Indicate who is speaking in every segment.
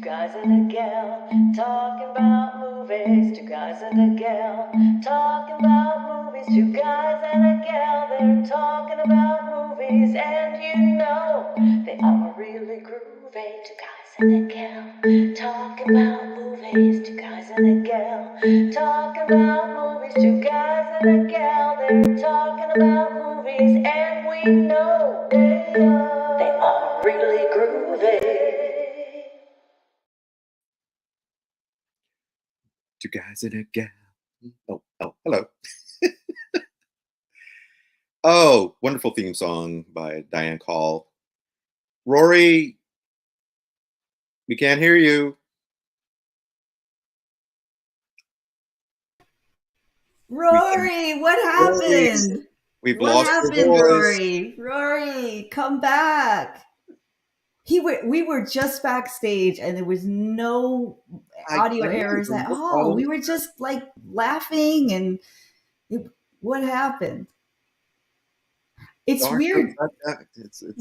Speaker 1: guys and a gal talking about movies. Two guys and a gal talking about movies. Two guys and a gal, they're talking about movies, and you know they are really groovy. Two guys and a gal talking about movies. Two guys and a gal talking about movies. Two guys and a gal, they're talking about movies, and we know they are really groovy.
Speaker 2: Two guys and a gal. Oh, hello. Oh, wonderful theme song by Diane Coll. Rory, we can't hear you.
Speaker 3: Rory, what happened?
Speaker 2: We've
Speaker 3: What
Speaker 2: lost
Speaker 3: happened,
Speaker 2: your voice.
Speaker 3: Rory? Rory, come back. We were just backstage and there was no audio errors at all. We were just like laughing and what happened? It's weird.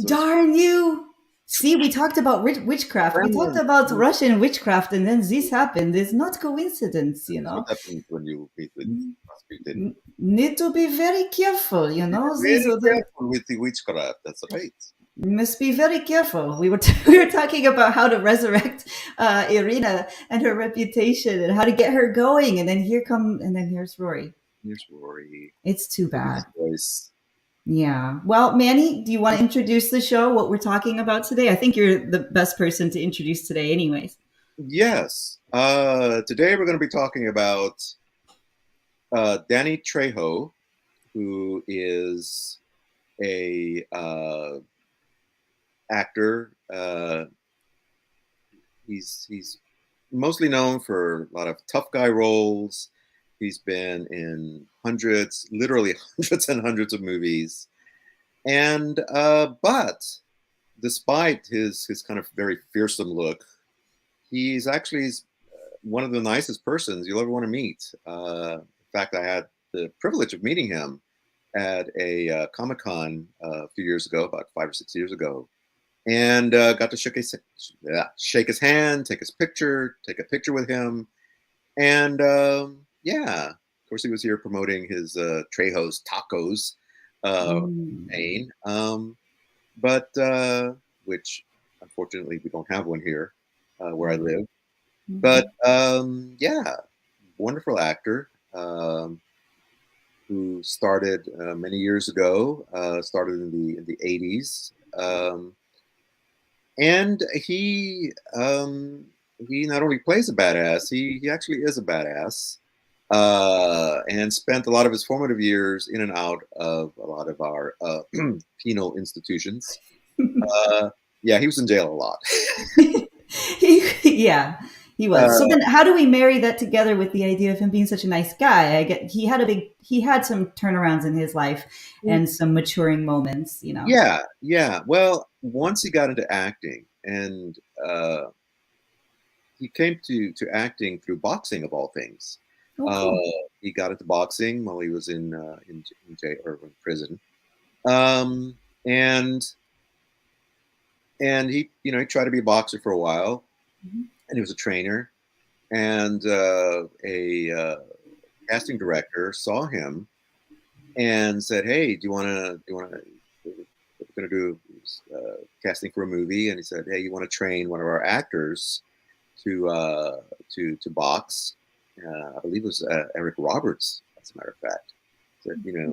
Speaker 3: Darn you. See, we talked about witchcraft. We talked about Russian witchcraft, and then this happened. It's not coincidence, you know.
Speaker 2: What happens when you meet with
Speaker 3: Need to be very careful, you know.
Speaker 2: Very careful with the witchcraft. That's right.
Speaker 3: Must be very careful. We were talking about how to resurrect Irina and her reputation and how to get her going, and then here's Rory.
Speaker 2: Here's Rory.
Speaker 3: It's too bad.
Speaker 2: Voice.
Speaker 3: Yeah. Well, Manny, do you want to introduce the show, what we're talking about today? I think you're the best person to introduce today anyways.
Speaker 2: Yes. Today we're going to be talking about Danny Trejo, who is a actor. He's mostly known for a lot of tough guy roles. He's been in literally hundreds and hundreds of movies. And, but despite his kind of very fearsome look, he's actually one of the nicest persons you'll ever want to meet. In fact, I had the privilege of meeting him at a Comic-Con a few years ago, about 5 or 6 years ago. And got to shake his hand, take a picture with him. And, yeah, of course, he was here promoting his Trejo's Tacos chain, but which unfortunately we don't have one here where I live. But yeah, wonderful actor who started many years ago. Started in the 80s, and he not only plays a badass, he actually is a badass. And spent a lot of his formative years in and out of a lot of our penal institutions. Yeah, he was in jail a lot.
Speaker 3: Yeah, he was. So then, how do we marry that together with the idea of him being such a nice guy? I get he had some turnarounds in his life and some maturing moments, you know.
Speaker 2: Yeah. Well, once he got into acting, and he came to acting through boxing of all things. Cool. He got into boxing while he was in jail or in prison, and he he tried to be a boxer for a while, and he was a trainer, and a casting director saw him and said, "Hey, do you want to? We're going to do casting for a movie," and he said, "Hey, you want to train one of our actors to box?" I believe it was Eric Roberts, as a matter of fact. Said, you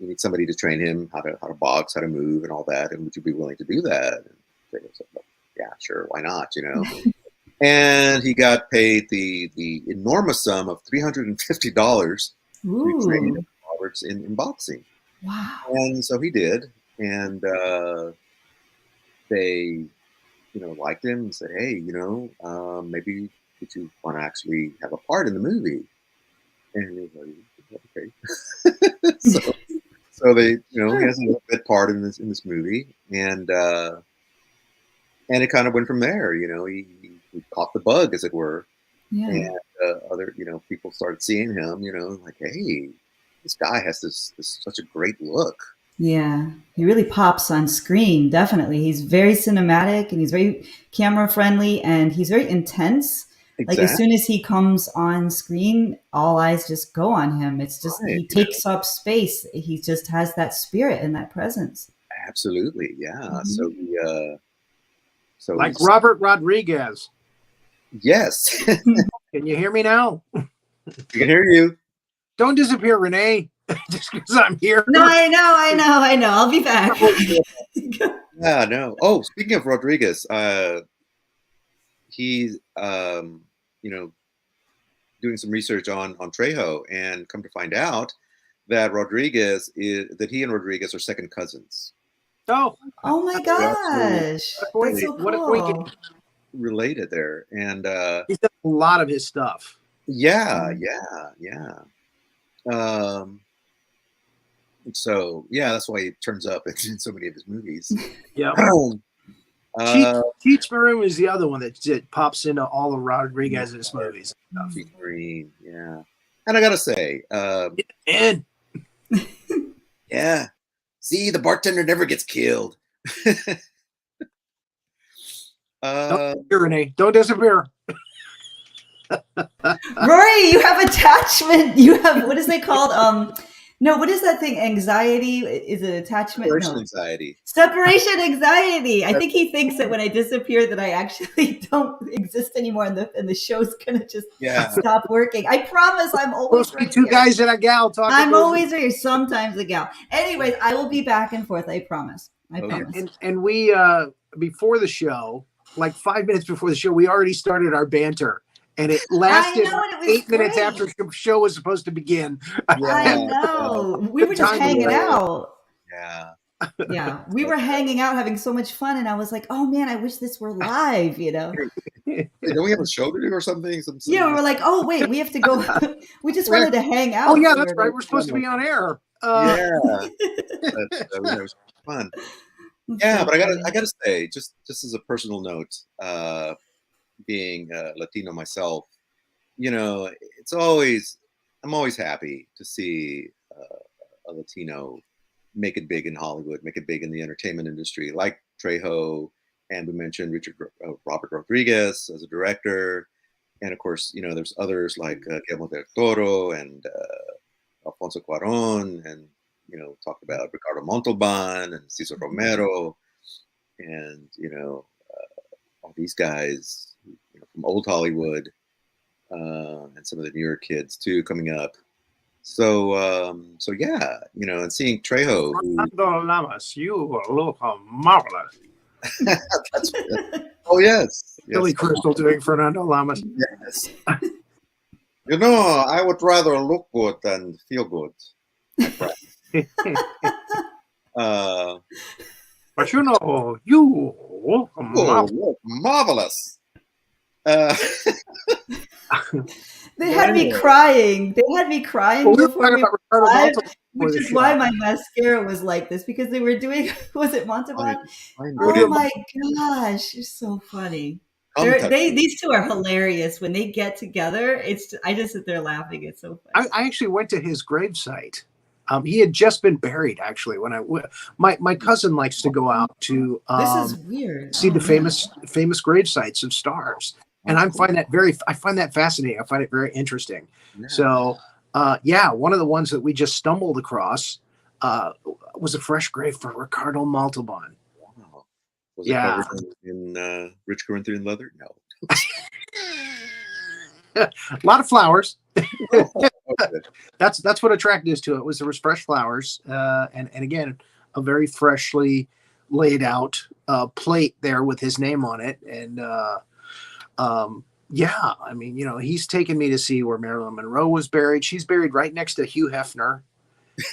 Speaker 2: need somebody to train him how to box, how to move, and all that. And would you be willing to do that? And they said, well, yeah, sure, why not? And he got paid the enormous sum of $350 to train Eric Roberts in boxing.
Speaker 3: Wow!
Speaker 2: And so he did, and they liked him and said, hey, maybe. Would you want to actually have a part in the movie? And he was like, okay. so they, he has a little bit part in this movie, and it kind of went from there. He caught the bug, as it were, and other people started seeing him. Like, hey, this guy has this such a great look.
Speaker 3: Yeah, he really pops on screen. Definitely, he's very cinematic and he's very camera friendly and he's very intense. Like as
Speaker 2: Exactly.
Speaker 3: soon as he comes on screen, all eyes just go on him. It's just
Speaker 2: Right.
Speaker 3: he takes up space. He just has that spirit and that presence.
Speaker 2: Absolutely. Yeah. So
Speaker 3: Mhm.
Speaker 4: Like Robert Rodriguez.
Speaker 2: Yes.
Speaker 4: Can you hear me now?
Speaker 2: We can hear you.
Speaker 4: Don't disappear, Renee. Just because I'm here.
Speaker 3: No, I know. I'll be back.
Speaker 2: Yeah, no. Oh, speaking of Rodriguez, he's doing some research on Trejo, and come to find out that he and Rodriguez are second cousins.
Speaker 4: Oh,
Speaker 3: Oh my gosh, that's so
Speaker 4: what a
Speaker 3: cool.
Speaker 4: coincidence.
Speaker 2: Related there, and
Speaker 4: He's done a lot of his stuff.
Speaker 2: yeah. So yeah, that's why he turns up in so many of his movies.
Speaker 4: Yeah. Cheech Maroon is the other one that pops into all of Rodriguez's movies.
Speaker 2: Cheech Maroon, yeah. And I gotta say,
Speaker 4: And
Speaker 2: yeah, see, the bartender never gets killed.
Speaker 4: don't disappear, Renee. Don't disappear.
Speaker 3: Rory, you have attachment. You have, what is they called? No, what is that thing? Anxiety? Is it attachment?
Speaker 2: Separation anxiety.
Speaker 3: Separation anxiety. I think he thinks that when I disappear that I actually don't exist anymore and the show's gonna just stop working. I promise I'm always right
Speaker 4: two
Speaker 3: here.
Speaker 4: guys and a gal talking.
Speaker 3: I'm always here, sometimes a gal. Anyways, I will be back and forth, I promise. I promise.
Speaker 4: And we before the show, like 5 minutes before the show, we already started our banter. And it lasted 8 minutes after the show was supposed to begin.
Speaker 3: I know. We were just hanging out.
Speaker 2: Yeah.
Speaker 3: Yeah. We were hanging out, having so much fun. And I was like, oh man, I wish this were live, you know?
Speaker 2: Hey, don't we have a show to do or something?
Speaker 3: Yeah, we were like, oh wait, we have to go. We just wanted to hang out.
Speaker 4: Oh yeah, that's right. We're supposed to be on air.
Speaker 2: That was fun. Yeah, but I gotta say, just as a personal note, being Latino myself, I'm always happy to see a Latino make it big in Hollywood, make it big in the entertainment industry, like Trejo, and we mentioned Robert Rodriguez as a director, and of course, there's others like Guillermo del Toro and Alfonso Cuarón, and talked about Ricardo Montalban and Cesar Romero, and all these guys from old Hollywood, and some of the newer kids too coming up. So yeah, and seeing Trejo.
Speaker 4: Lamas, you look marvelous.
Speaker 2: Oh yes,
Speaker 4: Billy Crystal doing Fernando Lamas.
Speaker 2: Yes. I would rather look good than feel good.
Speaker 4: But you look
Speaker 2: marvelous.
Speaker 3: They had me crying. Before we live, which is why my mascara was like this, because they were doing, was it Montalban? Oh my gosh, you're so funny. These two are hilarious. When they get together, I just sit there laughing. It's so funny.
Speaker 4: I actually went to his gravesite. He had just been buried, actually. When my cousin likes to go out to
Speaker 3: this is weird.
Speaker 4: See the famous gravesites of stars, and I find that fascinating. I find it very interesting. Yeah. So, one of the ones that we just stumbled across was a fresh grave for Ricardo Montalban.
Speaker 2: Wow. Was it covered in rich Corinthian leather? No.
Speaker 4: A lot of flowers. That's what attracted us to it. Was there was fresh flowers, and again a very freshly laid out plate there with his name on it, and I mean, he's taken me to see where Marilyn Monroe was buried. She's buried right next to Hugh Hefner.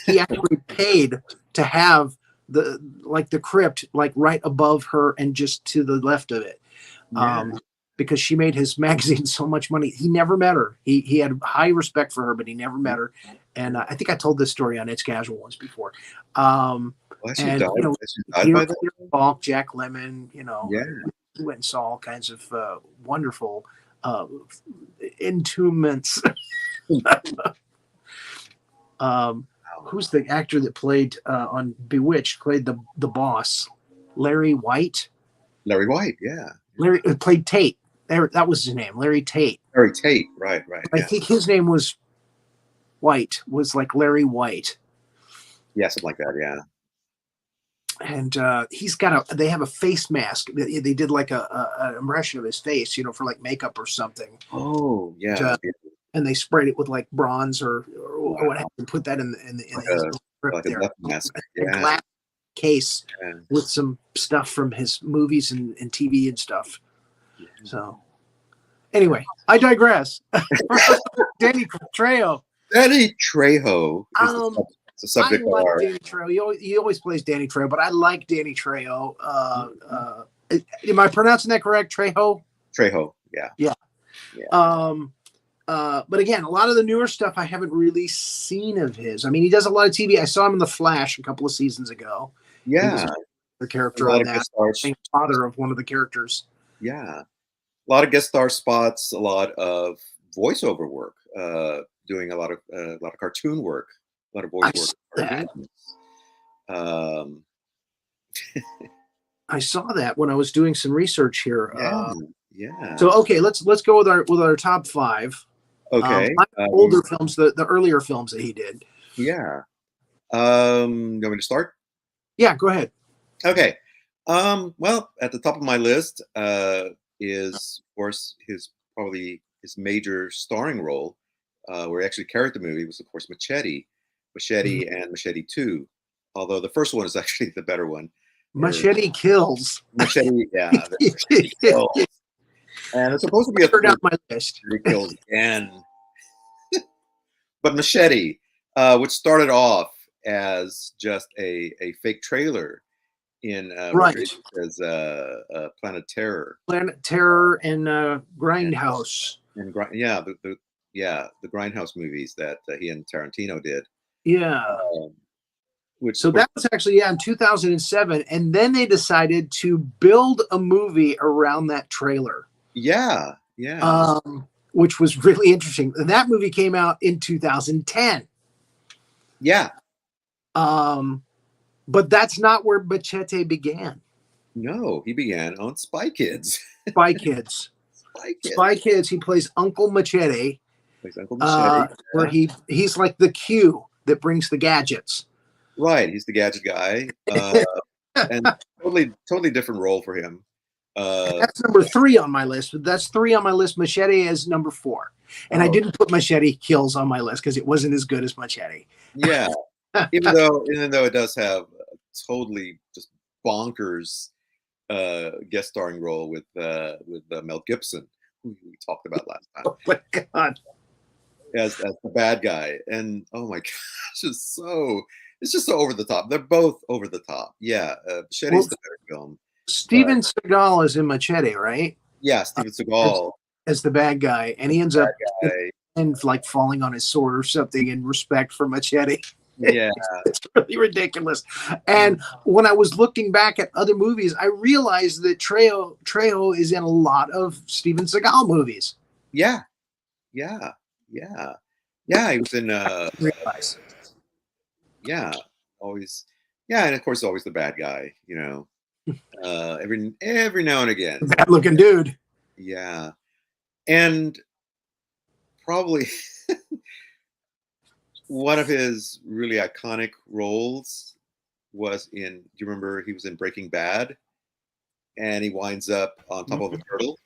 Speaker 4: He actually paid to have the crypt right above her and just to the left of it. Yeah. Because she made his magazine so much money. He never met her. He had high respect for her, but he never met her. And I think I told this story on It's Casual once before. Peter Falk, Jack Lemmon, we went and saw all kinds of wonderful entombments. who's the actor that played on Bewitched? Played the boss, Larry White.
Speaker 2: Larry White, yeah.
Speaker 4: Larry played Tate. That was his name, Larry Tate.
Speaker 2: Larry Tate, right.
Speaker 4: I
Speaker 2: Yeah.
Speaker 4: think his name was White. Was like Larry White.
Speaker 2: Yeah, something like that. Yeah.
Speaker 4: And he's got they have a face mask. They did like an impression of his face, for like makeup or something.
Speaker 2: Oh, yeah.
Speaker 4: And they sprayed it with like bronze or what have you, put that in the
Speaker 2: like
Speaker 4: there.
Speaker 2: a death mask.
Speaker 4: A glass case with some stuff from his movies and TV and stuff. Yeah. So anyway, I digress. Danny Trejo.
Speaker 2: Danny Trejo is the subject
Speaker 4: I like
Speaker 2: of our...
Speaker 4: Danny Trejo. He always plays Danny Trejo, but I like Danny Trejo. Am I pronouncing that correct? Trejo?
Speaker 2: Trejo, yeah.
Speaker 4: Yeah. But again, a lot of the newer stuff I haven't really seen of his. I mean, he does a lot of TV. I saw him in The Flash a couple of seasons ago.
Speaker 2: Yeah.
Speaker 4: The character on that. Father of one of the characters.
Speaker 2: Yeah. A lot of guest star spots, a lot of voiceover work, doing a lot of cartoon work, a lot of voice work.
Speaker 4: I saw that when I was doing some research here.
Speaker 2: Yeah.
Speaker 4: So okay, let's go with our top 5.
Speaker 2: Okay.
Speaker 4: Older films, the earlier films that he did.
Speaker 2: Yeah. You want me to start?
Speaker 4: Yeah, go ahead.
Speaker 2: Okay. Well, at the top of my list is, of course, his major starring role, where he actually carried the movie, was, of course, Machete and Machete 2. Although the first one is actually the better one.
Speaker 4: Machete kills.
Speaker 2: Machete, yeah. Machete kills. And it's supposed to be a third
Speaker 4: on my list.
Speaker 2: He kills again. But Machete, which started off as just a fake trailer in as Planet Terror.
Speaker 4: Planet Terror and Grindhouse.
Speaker 2: And the Grindhouse movies that he and Tarantino did.
Speaker 4: Yeah. That was actually in 2007, and then they decided to build a movie around that trailer.
Speaker 2: Yeah.
Speaker 4: Which was really interesting. And that movie came out in 2010.
Speaker 2: Yeah.
Speaker 4: But that's not where Machete began.
Speaker 2: No, he began on Spy Kids.
Speaker 4: Spy Kids. Spy Kids. He plays Uncle Machete. Where he's like the Q that brings the gadgets.
Speaker 2: Right, he's the gadget guy, and totally different role for him.
Speaker 4: That's number 3 on my list. That's 3 on my list. Machete is number 4, and I didn't put Machete Kills on my list because it wasn't as good as Machete.
Speaker 2: Yeah, even though it does have a totally just bonkers guest starring role with Mel Gibson, who we talked about last time.
Speaker 4: Oh my God.
Speaker 2: As the bad guy, and oh my gosh, it's just so over the top. They're both over the top. Yeah, Machete's the better film.
Speaker 4: Steven Seagal is in Machete, right?
Speaker 2: Yeah, Steven Seagal
Speaker 4: as the bad guy, and he ends up like falling on his sword or something in respect for Machete.
Speaker 2: Yeah,
Speaker 4: it's really ridiculous. And when I was looking back at other movies, I realized that Trejo is in a lot of Steven Seagal movies.
Speaker 2: Yeah. He was in. Yeah, always. Yeah, and of course, always the bad guy. Every now and again.
Speaker 4: Bad looking dude.
Speaker 2: Yeah, and probably one of his really iconic roles was in. Do you remember he was in Breaking Bad, and he winds up on top of a turtle?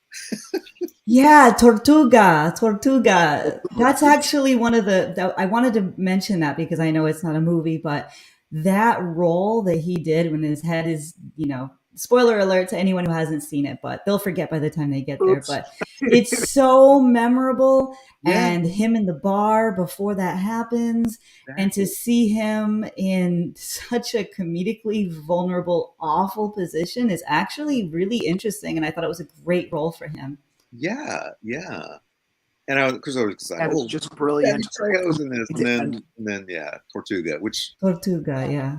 Speaker 3: Yeah, Tortuga. That's actually one of I wanted to mention that because I know it's not a movie, but that role that he did when his head is, spoiler alert to anyone who hasn't seen it, but they'll forget by the time they get there. But it's so memorable. Yeah. And him in the bar before that happens, and to see him in such a comedically vulnerable, awful position is actually really interesting. And I thought it was a great role for him.
Speaker 2: Yeah. And I was excited.
Speaker 4: That was just brilliant.
Speaker 2: Trejo's in this, and then Tortuga,
Speaker 3: yeah.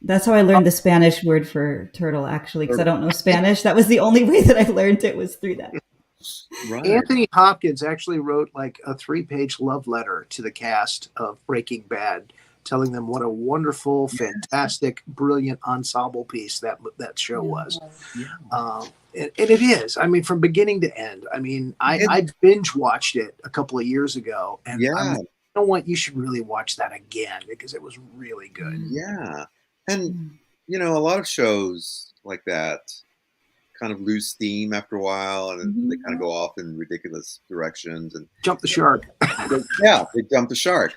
Speaker 3: That's how I learned the Spanish word for turtle, actually, because I don't know Spanish. That was the only way that I learned it was through that.
Speaker 2: Right.
Speaker 4: Anthony Hopkins actually wrote like a 3-page love letter to the cast of Breaking Bad telling them what a wonderful, fantastic, brilliant ensemble piece that show was.
Speaker 2: Yeah.
Speaker 4: And it is. I mean, from beginning to end. I mean, I binge watched it a couple of years ago, and you know what? You should really watch that again because it was really good.
Speaker 2: Yeah, and you know, a lot of shows like that kind of lose steam after a while, and they kind of go off in ridiculous directions and
Speaker 4: jump the shark.
Speaker 2: They jumped the shark.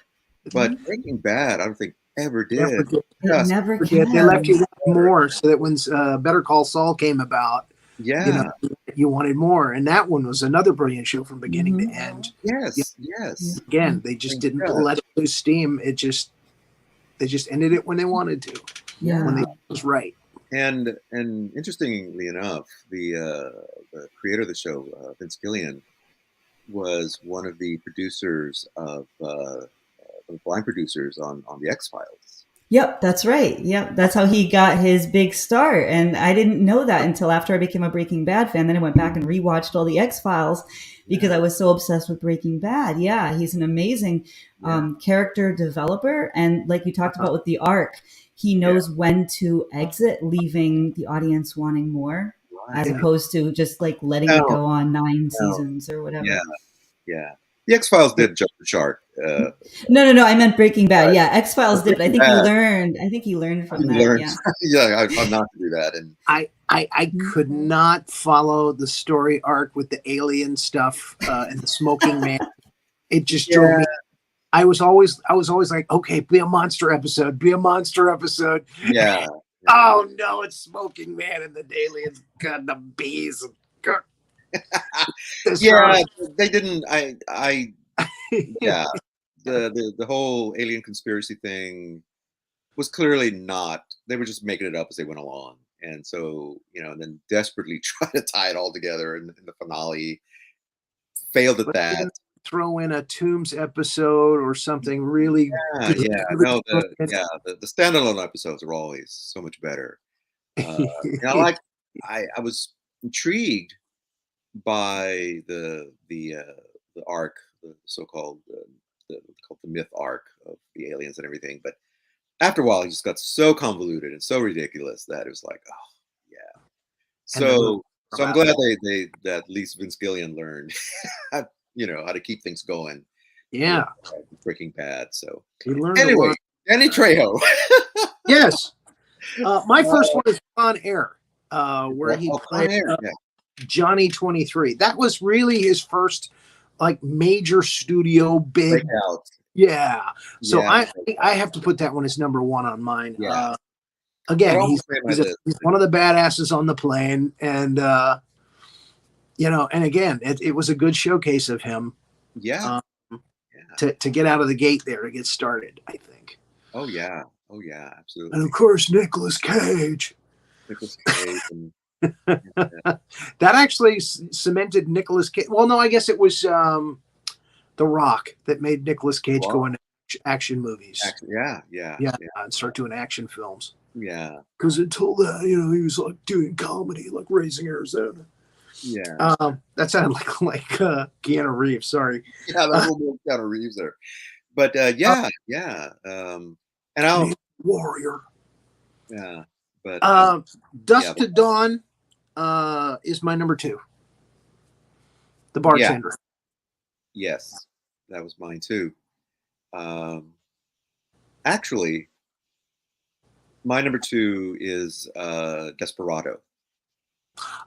Speaker 2: But Breaking Bad, I don't think ever did.
Speaker 3: Never can.
Speaker 4: They left you more, so that when Better Call Saul came about,
Speaker 2: you know,
Speaker 4: you wanted more. And that one was another brilliant show from beginning to end.
Speaker 2: Yes.
Speaker 4: Again, they just didn't let it lose steam. They just ended it when they wanted to. When they was right.
Speaker 2: And interestingly enough, the creator of the show, Vince Gilligan, was one of the producers of the blind producers on the X-Files.
Speaker 3: Yep, that's right. Yep, that's how he got his big start. And I didn't know that until after I became a Breaking Bad fan. Then I went back and rewatched all the X-Files because I was so obsessed with Breaking Bad. Yeah, he's an amazing character developer. And like you talked about with the arc, he knows when to exit, leaving the audience wanting more, as opposed to just like letting it go on 9 seasons or whatever.
Speaker 2: Yeah. The X-Files did jump the shark.
Speaker 3: No. I meant Breaking Bad. Yeah, X-Files did, but I think he learned. I think he learned from that.
Speaker 2: I'm not to do that. And
Speaker 4: I could not follow the story arc with the alien stuff and the smoking man. It just drove me. I was always like, okay, be a monster episode.
Speaker 2: Yeah.
Speaker 4: Oh no, it's smoking man and the aliens got the bees.
Speaker 2: They didn't. The whole alien conspiracy thing was clearly not. They were just making it up as they went along, and so and then desperately try to tie it all together in the finale. Failed at that.
Speaker 4: Throw in a Tombs episode or something really.
Speaker 2: The standalone episodes are always so much better. I was intrigued by the arc, the so-called the myth arc of the aliens and everything, but after a while, it just got so convoluted and so ridiculous that it was like, oh yeah. So I'm glad that at least Vince Gilligan learned, how to keep things going.
Speaker 4: Yeah,
Speaker 2: Breaking Bad. So
Speaker 4: he learned
Speaker 2: anyway, Danny Trejo.
Speaker 4: Yes, my first one is On Air, where he played. Johnny 23. That was really his first like major studio big
Speaker 2: breakout.
Speaker 4: Yeah. So I have to put that one as number 1 on mine.
Speaker 2: Yeah.
Speaker 4: Again, he's one of the badasses on the plane, and and again, it was a good showcase of him.
Speaker 2: Yeah.
Speaker 4: To get out of the gate there to get started, I think.
Speaker 2: Oh yeah, absolutely.
Speaker 4: And of course, Nicolas Cage. And that actually cemented Nicolas Cage. Well, no, I guess it was The Rock that made Nicolas Cage go into action movies. And start doing action films.
Speaker 2: Yeah.
Speaker 4: Because until then, he was like doing comedy, like Raising Arizona.
Speaker 2: Yeah.
Speaker 4: That sounded like Keanu Reeves. Sorry.
Speaker 2: Yeah, that's a little bit Keanu Reeves there. But and I'll
Speaker 4: Warrior.
Speaker 2: Yeah. But
Speaker 4: Dusk to Dawn is my number 2. The Bartender.
Speaker 2: Yes, that was mine too. Actually, my number 2 is Desperado.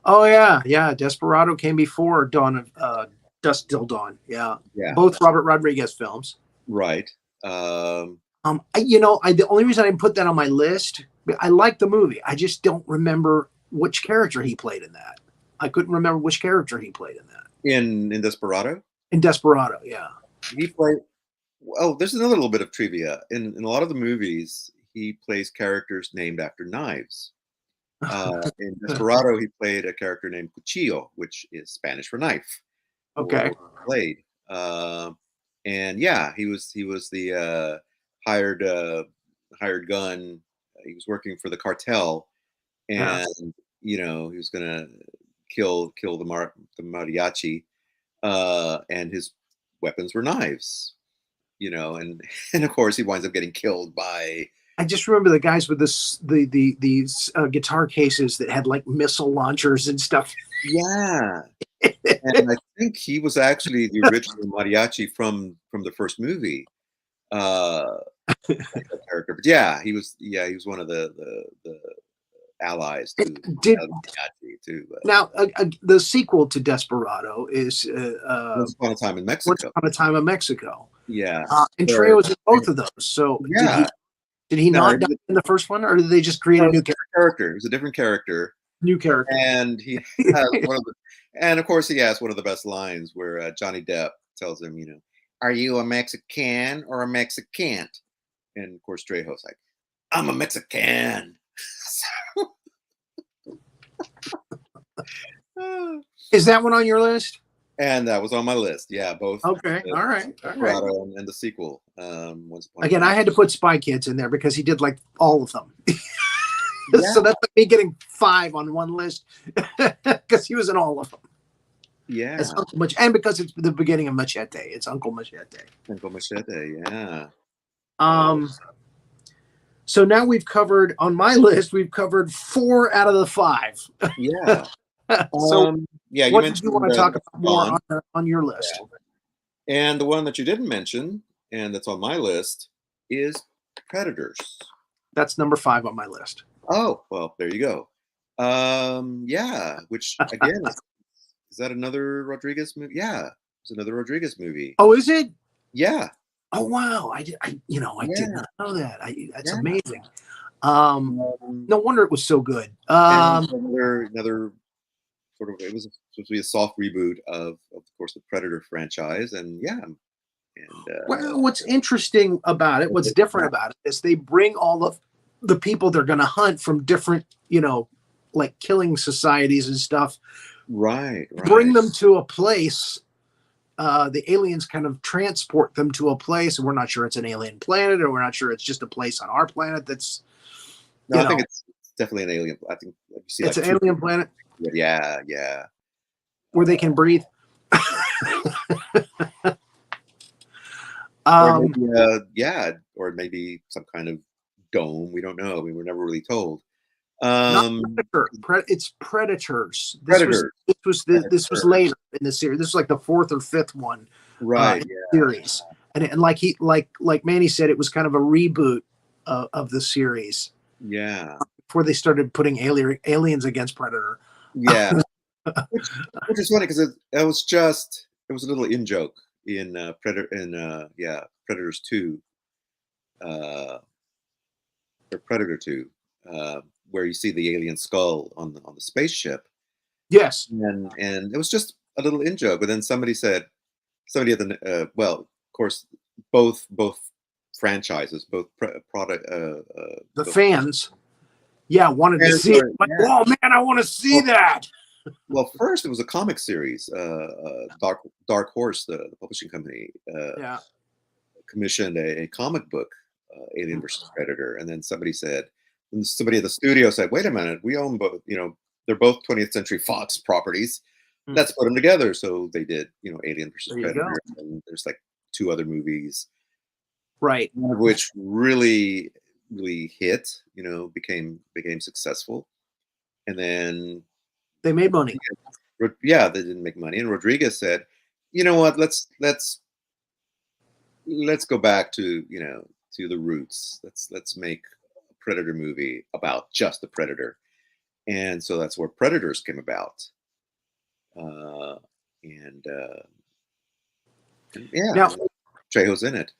Speaker 4: Oh yeah. Desperado came before Dusk Till Dawn. Yeah. Both Robert Rodriguez films.
Speaker 2: Right.
Speaker 4: The only reason I didn't put that on my list, I like the movie. I just don't remember which character he played in that. I couldn't remember which character he played in that.
Speaker 2: In Desperado?
Speaker 4: In Desperado, yeah.
Speaker 2: He played. Oh, there's another little bit of trivia. In a lot of the movies, he plays characters named after knives. In Desperado, he played a character named Cuchillo, which is Spanish for knife.
Speaker 4: Okay.
Speaker 2: Blade. And he was the hired gun. He was working for the cartel, and he was gonna kill the mariachi, and his weapons were knives. you know, and of course he winds up getting killed by.
Speaker 4: I just remember the guys with these guitar cases that had like missile launchers and stuff.
Speaker 2: Yeah, and I think he was actually the original mariachi from the first movie. That character, but yeah, he was one of the allies to
Speaker 4: Did
Speaker 2: mariachi too.
Speaker 4: now the sequel to Desperado is
Speaker 2: Once Upon a Time in
Speaker 4: Once
Speaker 2: Mexico.
Speaker 4: Upon a Time in Mexico.
Speaker 2: Yeah,
Speaker 4: And Trejo's in both of those. So
Speaker 2: yeah.
Speaker 4: did he
Speaker 2: No,
Speaker 4: not die in the first one, or did they just create a new
Speaker 2: character? It was a different character.
Speaker 4: New character.
Speaker 2: And he has and of course he has one of the best lines where Johnny Depp tells him, you know, "Are you a Mexican or a Mexicant?" And of course Trejo's like, "I'm a Mexican."
Speaker 4: Is that one on your list?
Speaker 2: And that was on my list. Yeah, both.
Speaker 4: Okay, all right.
Speaker 2: And the sequel.
Speaker 4: Again, I had to put Spy Kids in there because he did like all of them.
Speaker 2: Yeah.
Speaker 4: So that's like me getting 5 on one list because he was in all of them.
Speaker 2: Yeah.
Speaker 4: And because it's the beginning of Machete. It's Uncle Machete.
Speaker 2: Uncle Machete, yeah.
Speaker 4: So now we've covered, on my list, we've covered 4 out of the 5.
Speaker 2: Yeah.
Speaker 4: So
Speaker 2: yeah,
Speaker 4: what did you want to talk about more on your list?
Speaker 2: Yeah. And the one that you didn't mention, and that's on my list, is Predators. That's
Speaker 4: number 5 on my list.
Speaker 2: Oh, well, there you go. Yeah, which again, is that another Rodriguez movie? Yeah, it's another Rodriguez movie.
Speaker 4: Oh, is it?
Speaker 2: Yeah.
Speaker 4: Oh, wow. I did not know that. That's amazing. No wonder it was so good.
Speaker 2: Another sort of, it was supposed to be a soft reboot of course, the Predator franchise, and yeah. And
Speaker 4: well, what's interesting about it, what's different about it, is they bring all of the people they're going to hunt from different, like killing societies and stuff.
Speaker 2: Right.
Speaker 4: Bring them to a place. The aliens kind of transport them to a place, and we're not sure it's an alien planet, or we're not sure it's just a place on our planet. That's.
Speaker 2: No, I think it's definitely an alien. I think you see
Speaker 4: it's an alien planet.
Speaker 2: Yeah.
Speaker 4: Where they can breathe.
Speaker 2: Or maybe some kind of dome. We don't know. We were never really told.
Speaker 4: It's Predators.
Speaker 2: Predators.
Speaker 4: This was later in the series. This was like the 4th or 5th one,
Speaker 2: right?
Speaker 4: Series, and like Manny said, it was kind of a reboot of the series.
Speaker 2: Yeah.
Speaker 4: Before they started putting aliens against Predator.
Speaker 2: Yeah. which is funny because it was a little in joke in Predators 2, or Predator 2. Where you see the alien skull on the spaceship.
Speaker 4: Yes.
Speaker 2: And it was just a little in joke, but then somebody at the of course both franchises, both product
Speaker 4: the fans wanted to see it. Like, oh man, I want to see that.
Speaker 2: Well, first it was a comic series. Dark Horse, the publishing company, commissioned a comic book, Alien versus Predator, and then somebody at the studio said, "Wait a minute, we own both. They're both 20th Century Fox properties. Let's put them together." So they did, Alien versus Predator, and there's like 2 other movies,
Speaker 4: right?
Speaker 2: One of which really, really hit. Became successful, and then
Speaker 4: they made money.
Speaker 2: Yeah, they didn't make money, and Rodriguez said, "You know what? Let's go back to to the roots. Let's make Predator movie about just the Predator," and so that's where Predators came about. Now Trejo's in it.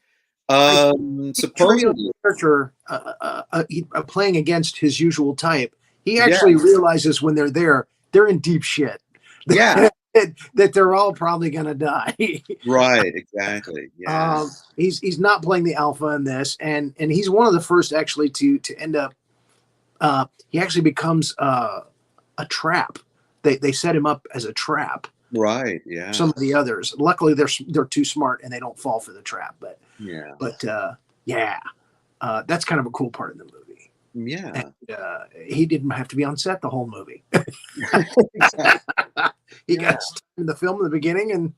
Speaker 2: Supposedly,
Speaker 4: character playing against his usual type, he actually realizes when they're in deep shit.
Speaker 2: Yeah.
Speaker 4: that they're all probably gonna die.
Speaker 2: Right, exactly. Yeah.
Speaker 4: He's not playing the alpha in this, and he's one of the first actually to end up. He actually becomes a trap. They set him up as a trap.
Speaker 2: Right. Yeah.
Speaker 4: Some of the others, luckily, they're too smart and they don't fall for the trap. But that's kind of a cool part of the movie.
Speaker 2: Yeah.
Speaker 4: And, he didn't have to be on set the whole movie. He got stuck in the film in the beginning, and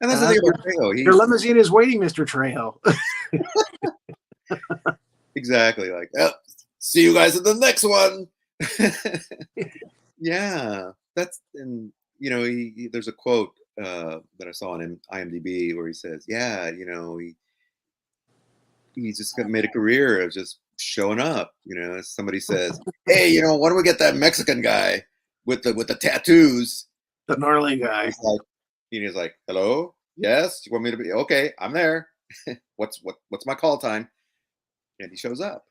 Speaker 2: And that's the thing about Trejo.
Speaker 4: Your limousine is waiting, Mr. Trejo.
Speaker 2: Exactly. Like, oh, see you guys in the next one. Yeah, that's, and there's a quote that I saw on IMDb where he says, "Yeah, he just made a career of just showing up." Somebody says, "Hey, why don't we get that Mexican guy with the tattoos?"
Speaker 4: The gnarly guy.
Speaker 2: He's like, "Hello, yes, you want me to be okay? I'm there. What's my call time?" And he shows up.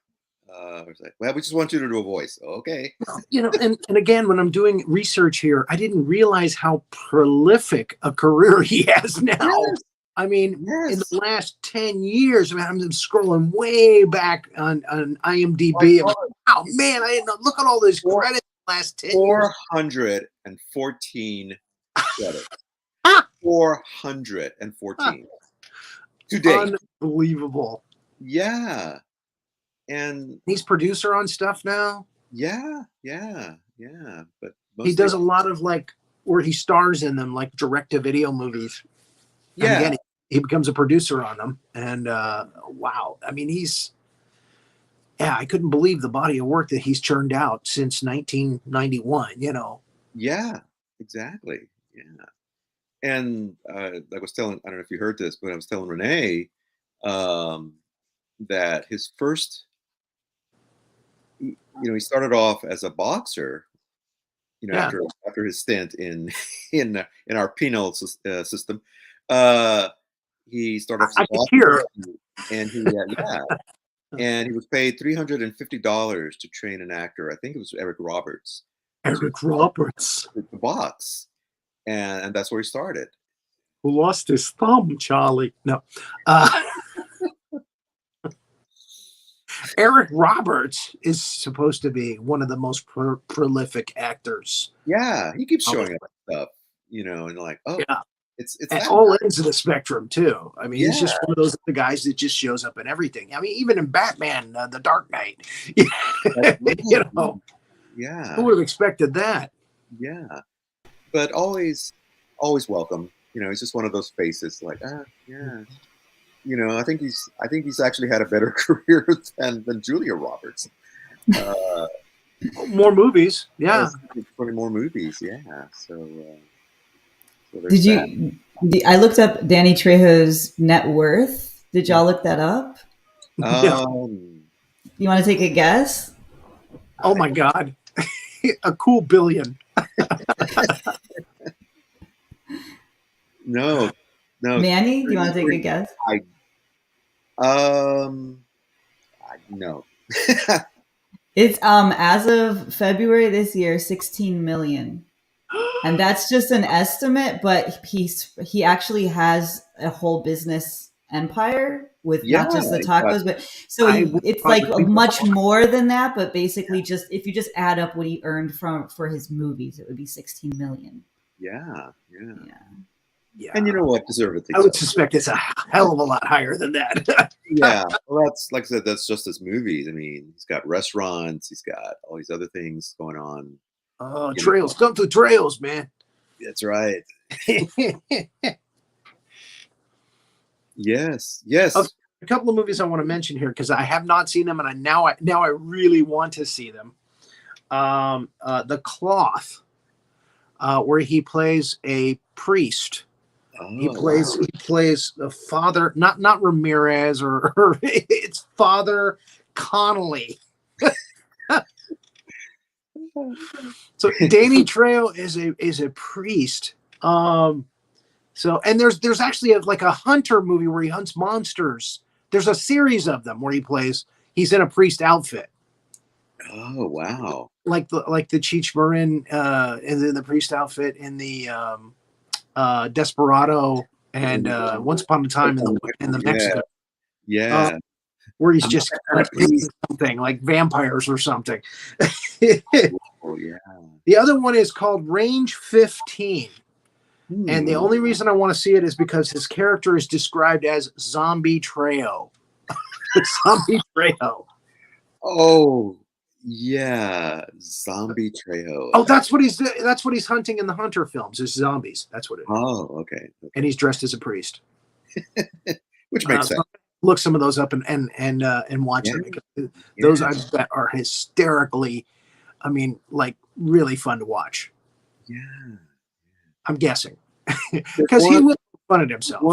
Speaker 2: It's like, "Well, we just want you to do a voice." Okay.
Speaker 4: And again, when I'm doing research here, I didn't realize how prolific a career he has now. Yes. I mean, in the last 10 years, I'm scrolling way back on IMDb. Oh man, I didn't know. Look at all these credits in the last 10 years.
Speaker 2: 414 credits. 414 to date.
Speaker 4: Unbelievable.
Speaker 2: Yeah. And
Speaker 4: he's producer on stuff now.
Speaker 2: Yeah. But
Speaker 4: he does a lot of where he stars in them, like direct-to-video movies. Yeah. And again, he becomes a producer on them. And wow, I mean, I couldn't believe the body of work that he's churned out since 1991.
Speaker 2: Yeah, exactly. Yeah. And I was telling, I don't know if you heard this, but I was telling Renee that his first, he started off as a boxer, after his stint in our penal system. He started off as a boxer, and and he was paid $350 to train an actor. I think it was Eric Roberts.
Speaker 4: The
Speaker 2: box, and that's where he started.
Speaker 4: Who lost his thumb, Charlie? No. Eric Roberts is supposed to be one of the most prolific actors.
Speaker 2: Yeah, he keeps showing up stuff, and it's
Speaker 4: at all ends of the spectrum too. I mean, he's just one of those guys that just shows up in everything. I mean, even in Batman, The Dark Knight.
Speaker 2: Yeah.
Speaker 4: Who would have expected that?
Speaker 2: Yeah, but always welcome. He's just one of those faces. Like, yeah. I think he's actually had a better career than Julia Roberts.
Speaker 4: More movies, yeah.
Speaker 2: 20 more movies, yeah. So
Speaker 3: did you? I looked up Danny Trejo's net worth. Did y'all look that up? You want to take a guess?
Speaker 4: Oh my God, a cool billion.
Speaker 2: No.
Speaker 3: Manny, do you want to take a guess?
Speaker 2: No.
Speaker 3: It's as of February this year, 16 million. And that's just an estimate, but he actually has a whole business empire with not just the tacos, but so it's like much more than that, but basically just if you just add up what he earned for his movies, it would be 16 million.
Speaker 2: Yeah. And you know what? Deserve it.
Speaker 4: I would suspect it's a hell of a lot higher than that.
Speaker 2: Yeah. Well, that's like I said, that's just his movies. I mean, he's got restaurants, he's got all these other things going on.
Speaker 4: Oh, trails. Come to trails, man.
Speaker 2: That's right. Yes.
Speaker 4: Okay, a couple of movies I want to mention here because I have not seen them, and now I really want to see them. The Cloth, where he plays a priest. He plays the father, not Ramirez or it's Father Connolly. So Danny Trejo is a priest. So and there's actually a hunter movie where he hunts monsters. There's a series of them where he's in a priest outfit.
Speaker 2: Oh wow!
Speaker 4: Like the Cheech Marin in the priest outfit in the Desperado and Once Upon a Time in the Mexico.
Speaker 2: Yeah.
Speaker 4: Where he's just something like vampires or something.
Speaker 2: Oh, yeah.
Speaker 4: The other one is called Range 15. And the only reason I want to see it is because his character is described as Zombie Trejo. Zombie Trejo.
Speaker 2: Oh, Yeah, Zombie Trejo.
Speaker 4: Oh, that's what he's hunting in the Hunter films. Is zombies. That's what it is.
Speaker 2: Oh, okay.
Speaker 4: And he's dressed as a priest.
Speaker 2: Which makes sense.
Speaker 4: So look some of those up and watch them, because those I bet are hysterically, I mean, like really fun to watch.
Speaker 2: Yeah.
Speaker 4: I'm guessing. Because he will fun at himself.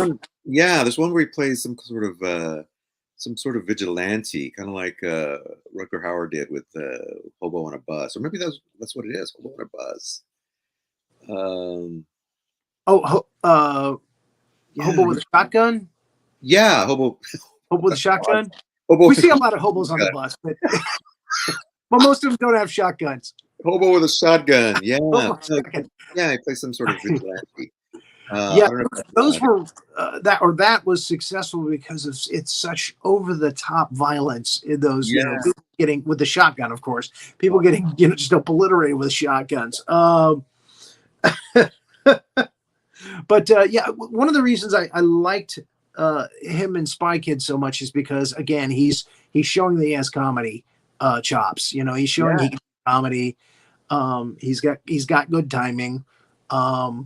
Speaker 2: There's one where he plays some sort of vigilante, kind of like Rutger Hauer did with Hobo on a Bus, or maybe that's what it is, Hobo on a Bus.
Speaker 4: Hobo with a shotgun.
Speaker 2: Yeah, Hobo
Speaker 4: with a shotgun.
Speaker 2: Hobo
Speaker 4: we see a lot of hobos on the bus, but most of them don't have shotguns.
Speaker 2: Hobo with a shotgun. Yeah, yeah, he plays some sort of vigilante.
Speaker 4: Those were that was successful because it's such over the top violence in those. You know, getting with the shotgun, of course, people getting just obliterated with shotguns. But one of the reasons I liked him in Spy Kids so much is because, again, he's showing that he has comedy chops. You know, he's showing he can do comedy. He's got good timing. I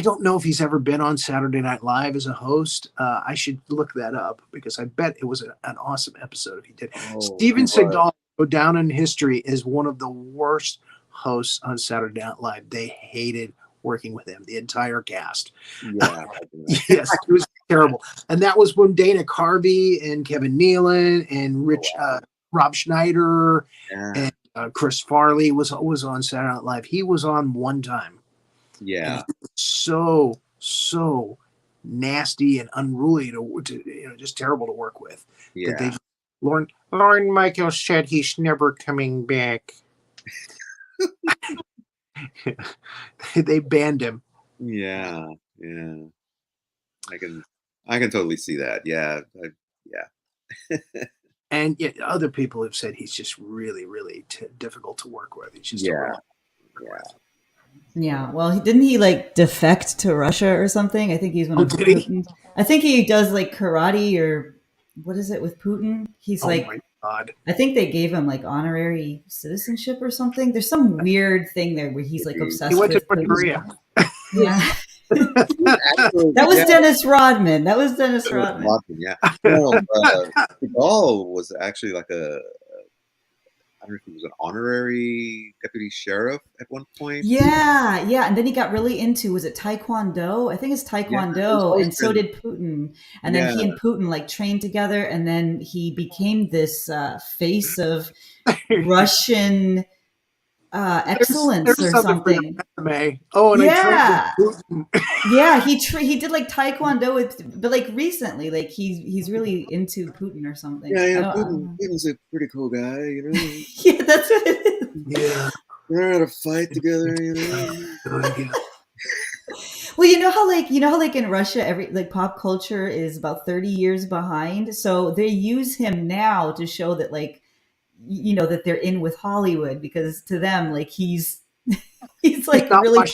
Speaker 4: don't know if he's ever been on Saturday Night Live as a host. I should look that up because I bet it was an awesome episode if he did. Steven Seagal go down in history as one of the worst hosts on Saturday Night Live. They hated working with him, the entire cast.
Speaker 2: Yeah.
Speaker 4: Yes, it was terrible. And that was when Dana Carvey and Kevin Nealon and Rob Schneider and Chris Farley was on Saturday Night Live. He was on one time.
Speaker 2: Yeah.
Speaker 4: So nasty and unruly to just terrible to work with.
Speaker 2: Yeah.
Speaker 4: Lorne Michaels said he's never coming back. They banned him.
Speaker 2: Yeah. I can totally see that. Yeah.
Speaker 4: And yet other people have said he's just really, really difficult to work with. He's just
Speaker 3: Yeah. Well, didn't he like defect to Russia or something? I think he's one of Putin. I think he does like karate or what is it with Putin? He's
Speaker 4: my God.
Speaker 3: I think they gave him like honorary citizenship or something. There's some weird thing there where he's like obsessed with.
Speaker 4: He went to Korea.
Speaker 3: Yeah. That was Dennis Rodman. Yeah.
Speaker 2: No, Seagal was actually like I don't know if he was an honorary deputy sheriff at one point.
Speaker 3: Yeah. And then he got really into, was it Taekwondo? I think it's Taekwondo. And so did Putin. And then he and Putin like trained together. And then he became this face of Russian excellence or something.
Speaker 4: Oh, and
Speaker 3: yeah, he did like Taekwondo but like recently, like he's really into Putin or something.
Speaker 2: Yeah, Putin's a pretty cool guy, you know.
Speaker 3: Yeah, that's what it is.
Speaker 4: Yeah,
Speaker 2: we learn how to fight together, you know.
Speaker 3: Well, you know how in Russia every like pop culture is about 30 years behind, so they use him now to show that like that they're in with Hollywood, because to them like he's like really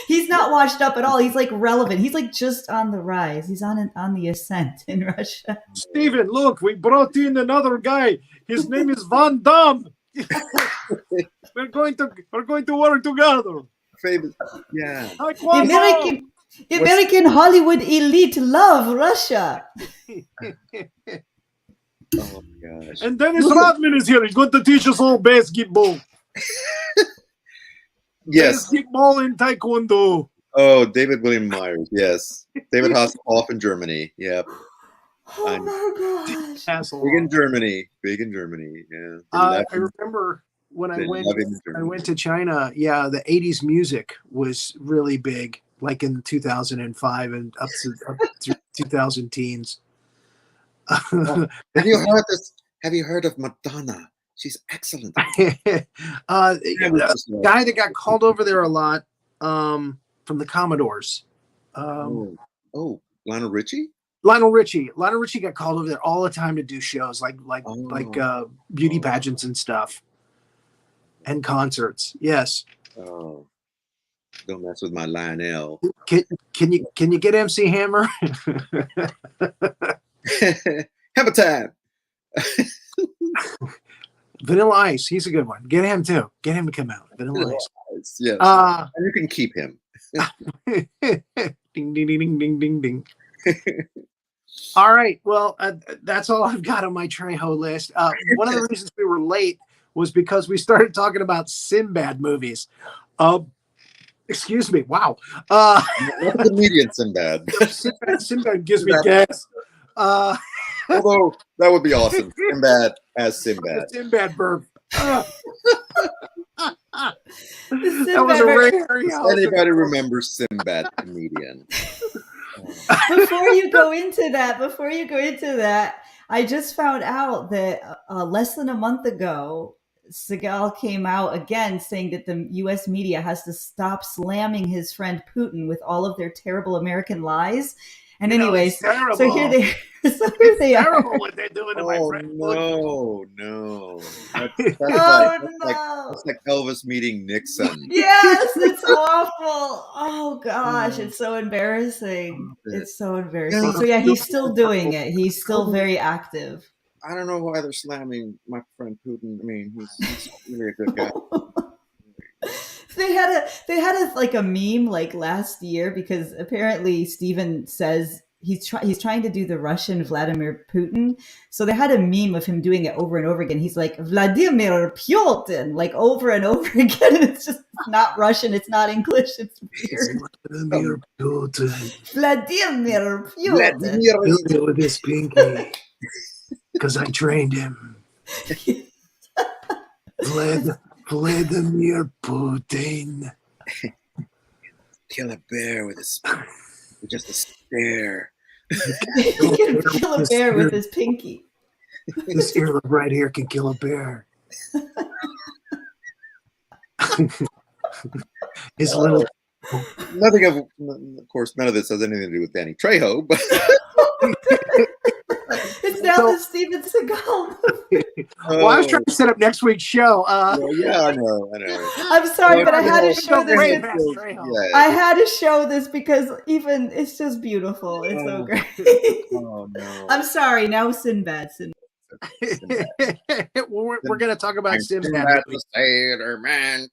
Speaker 3: he's not washed up at all. He's like relevant. He's like just on the rise. He's on the ascent in Russia.
Speaker 4: Steven, look, we brought in another guy. His name is Van Damme. We're going to work together.
Speaker 2: Famous, yeah.
Speaker 3: American Hollywood elite love Russia.
Speaker 2: Oh my gosh.
Speaker 4: And Dennis Rodman is here. He's going to teach us all basketball.
Speaker 2: Yes.
Speaker 4: Basketball and Taekwondo.
Speaker 2: Oh, David William Myers. Yes. David Hasselhoff in Germany. Yep.
Speaker 3: Oh my gosh.
Speaker 2: Big in Germany. Yeah.
Speaker 4: I remember when I went to China, the 80s music was really big, like in 2005 and up to 2000 teens.
Speaker 2: Have you heard of Madonna? She's excellent.
Speaker 4: Guy that got called over there a lot from the Commodores.
Speaker 2: Lionel Richie?
Speaker 4: Lionel Richie got called over there all the time to do shows like beauty pageants and stuff and concerts. Yes.
Speaker 2: Oh, don't mess with my Lionel.
Speaker 4: Can you get MC Hammer?
Speaker 2: Have a time.
Speaker 4: Vanilla Ice. He's a good one. Get him too. Get him to come out. Vanilla Ice.
Speaker 2: Yes. And you can keep him.
Speaker 4: Ding, ding, ding, ding, ding, ding, ding. All right. Well, that's all I've got on my Trejo list. One of the reasons we were late was because we started talking about Sinbad movies. Excuse me. Wow.
Speaker 2: Not the comedian Sinbad.
Speaker 4: Sinbad gives me gas.
Speaker 2: Although that would be awesome. Sinbad as Sinbad.
Speaker 4: Sinbad burp. That
Speaker 3: Sinbad
Speaker 4: was a Ray Harryhausen.
Speaker 2: Anybody remembers Sinbad comedian?
Speaker 3: Before you go into that, I just found out that less than a month ago, Seagal came out again saying that the U.S. media has to stop slamming his friend Putin with all of their terrible American lies. And anyways, so here they are.
Speaker 4: Terrible what they're doing to my friend.
Speaker 2: No. That's
Speaker 3: No.
Speaker 2: like Elvis meeting Nixon.
Speaker 3: Yes, it's awful. Oh gosh, it's so embarrassing. It's so embarrassing. So yeah, he's still doing it. He's still very active.
Speaker 2: I don't know why they're slamming my friend Putin. I mean, he's really a good guy.
Speaker 3: They had a meme like last year because apparently Steven says he's trying to do the Russian Vladimir Putin. So they had a meme of him doing it over and over again. He's like Vladimir Putin, like over and over again. And it's just not Russian. It's not English. It's weird.
Speaker 4: Vladimir Putin.
Speaker 3: Vladimir Putin.
Speaker 4: Vladimir with his pinky. Because I trained him. Vladimir Putin.
Speaker 2: Kill a bear with just a stare.
Speaker 3: He can kill a bear with his pinky.
Speaker 4: This earlobe right here can kill a bear. His little.
Speaker 2: Nothing of course, none of this has anything to do with Danny Trejo, but.
Speaker 3: It's now the Steven Seagal movie.
Speaker 4: Well, I was trying to set up next week's show.
Speaker 2: Yeah, I know.
Speaker 3: I'm sorry, but I had to show this. I had to show this because even it's just beautiful. It's so great.
Speaker 2: Oh no!
Speaker 3: I'm sorry. Now Sinbad.
Speaker 4: We're going to talk about Sinbad.
Speaker 2: The sailor man.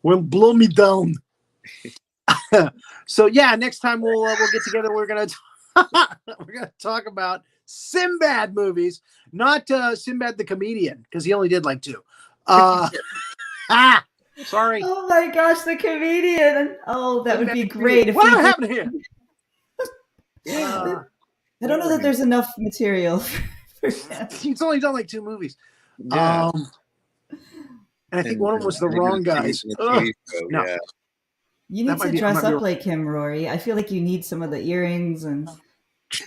Speaker 4: Well, blow me down. So yeah, next time we'll get together. We're gonna talk about Sinbad movies, not Sinbad the comedian, because he only did like 2. Sorry.
Speaker 3: Oh my gosh, the comedian. Oh, that would be great. If
Speaker 4: what happened here?
Speaker 3: I don't know that there's enough material for him.
Speaker 4: He's only done like 2 movies.
Speaker 2: Yeah.
Speaker 4: And I think one of them was The Wrong Guys.
Speaker 2: No.
Speaker 3: You need to dress up like him, Rory. I feel like you need some of the earrings, and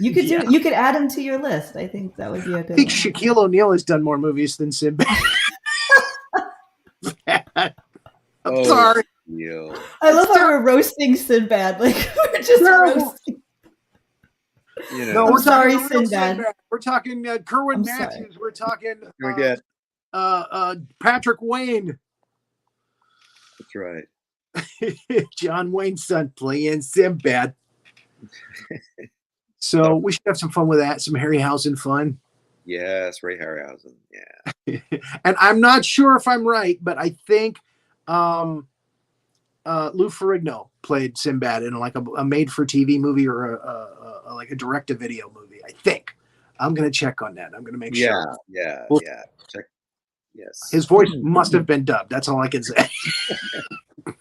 Speaker 3: you could you could add him to your list. I think that would be a good.
Speaker 4: I think Shaquille O'Neal has done more movies than Sinbad. I'm sorry.
Speaker 3: I love how we're roasting Sinbad. Like we're just roasting.
Speaker 4: No, we're
Speaker 3: sorry, Sinbad.
Speaker 4: We're talking Kerwin Matthews. Sorry. We're talking.
Speaker 2: We get
Speaker 4: Patrick Wayne.
Speaker 2: That's right.
Speaker 4: John Wayne's son playing Sinbad. So we should have some fun with that. Some Harryhausen fun.
Speaker 2: Yes, Ray Harryhausen. Yeah.
Speaker 4: And I'm not sure if I'm right, but I think Lou Ferrigno played Sinbad in like a made-for-TV movie or like a direct-to-video movie. I think. I'm going to check on that. I'm going to make sure.
Speaker 2: Yeah. Check. Yes.
Speaker 4: His voice must have been dubbed. That's all I can say.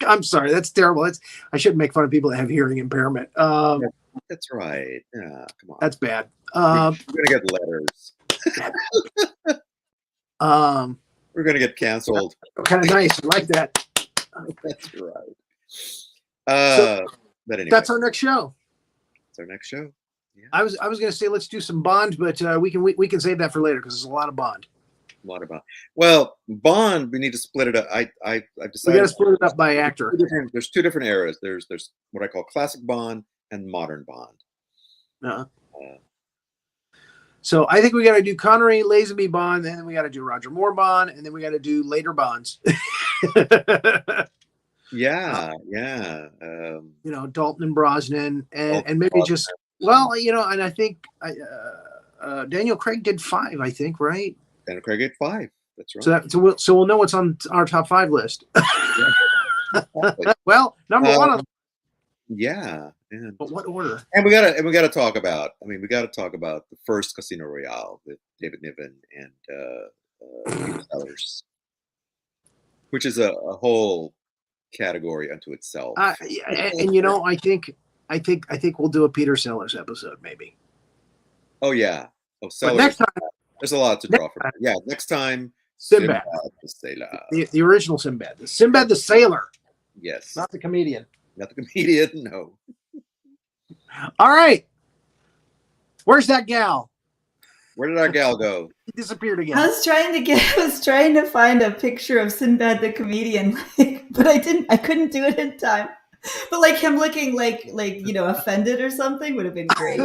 Speaker 4: I'm sorry. That's terrible. I shouldn't make fun of people that have hearing impairment.
Speaker 2: That's right. Yeah, come on.
Speaker 4: That's bad.
Speaker 2: We're going to get letters. We're going to get canceled.
Speaker 4: Kind of nice. I like that.
Speaker 2: That's right. But anyway.
Speaker 4: That's our next show.
Speaker 2: It's our next show. Yeah.
Speaker 4: I was going to say let's do some Bond, but we can save that for later because there's a lot of Bond.
Speaker 2: Well, Bond, we need to split it up. I decided
Speaker 4: we got to split it up by actor.
Speaker 2: There's 2 different eras. There's what I call classic Bond and modern Bond.
Speaker 4: So I think we got to do Connery, Lazenby Bond, and then we got to do Roger Moore Bond, and then we got to do later Bonds.
Speaker 2: Yeah.
Speaker 4: Dalton and Brosnan, and maybe
Speaker 2: Brosnan.
Speaker 4: just and I think Daniel Craig did 5, I think, right?
Speaker 2: Daniel Craig at 5. That's right.
Speaker 4: So we'll know what's on our top 5 list. Well, number 1 on.
Speaker 2: Yeah.
Speaker 4: But what order?
Speaker 2: And we gotta talk about. I mean, we gotta talk about the first Casino Royale with David Niven and Peter Sellers, which is a whole category unto itself.
Speaker 4: I think we'll do a Peter Sellers episode, maybe.
Speaker 2: Oh yeah. Oh, Sellers.
Speaker 4: But next time,
Speaker 2: there's a lot to draw from. Yeah, next time.
Speaker 4: Sinbad
Speaker 2: the Sailor.
Speaker 4: The original Sinbad. Sinbad the Sailor.
Speaker 2: Yes.
Speaker 4: Not the comedian.
Speaker 2: Not the comedian. No.
Speaker 4: All right. Where's that gal?
Speaker 2: Where did our gal go?
Speaker 4: He disappeared again.
Speaker 3: I was trying to find a picture of Sinbad the comedian, but I couldn't do it in time. But like him looking like offended or something would have been great.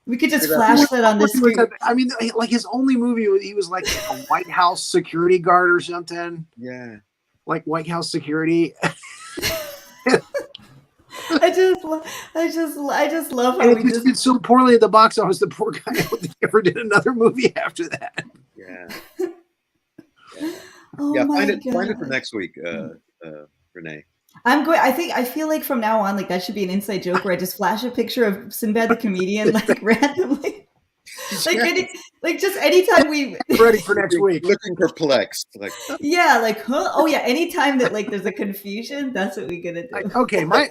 Speaker 3: We could just flash that on the screen.
Speaker 4: I mean, like his only movie, he was like a White House security guard or something.
Speaker 2: Yeah.
Speaker 4: Like White House security.
Speaker 3: I just love how
Speaker 4: we just did so poorly at the box office. The poor guy, I don't think he ever did another movie after that.
Speaker 2: Yeah.
Speaker 3: Oh
Speaker 2: yeah.
Speaker 3: My
Speaker 2: Find
Speaker 3: God.
Speaker 2: it for next week, Renee.
Speaker 3: I feel like from now on, like that should be an inside joke where I just flash a picture of Sinbad the comedian, like randomly. Like just anytime we
Speaker 4: ready for next week,
Speaker 2: looking perplexed, like
Speaker 3: yeah, like huh? Oh yeah, anytime that like there's a confusion, that's what we're gonna do.
Speaker 4: Okay, on my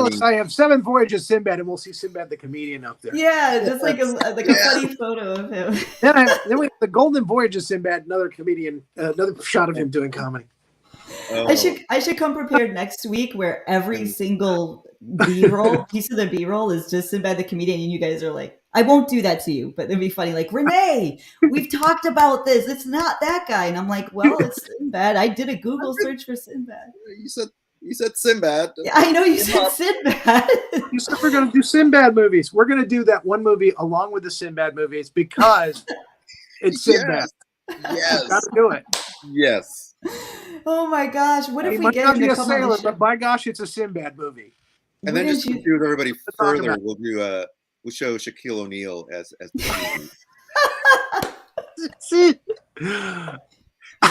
Speaker 4: list I have 7 Voyages Sinbad, and we'll see Sinbad the comedian up there.
Speaker 3: Yeah, just like a funny photo of him.
Speaker 4: Then we have the Golden Voyages Sinbad, another comedian, another shot of him doing comedy.
Speaker 2: Oh.
Speaker 3: I should come prepared next week where every single piece of the B-roll is just Sinbad the comedian, and you guys are like, I won't do that to you, but it'd be funny. Like, Renee, we've talked about this. It's not that guy. And I'm like, well, it's Sinbad. I did a Google search for Sinbad.
Speaker 2: You said Sinbad.
Speaker 3: Yeah, I know you said Sinbad.
Speaker 4: You said we're going to do Sinbad movies. We're going to do that one movie along with the Sinbad movies because it's Sinbad.
Speaker 2: Yes.
Speaker 4: Got to do it.
Speaker 2: Yes.
Speaker 3: Oh my gosh! What if we get him to come on the show?
Speaker 4: But by gosh, it's a Sinbad movie.
Speaker 2: And then just to confuse everybody further, we'll show Shaquille O'Neal as the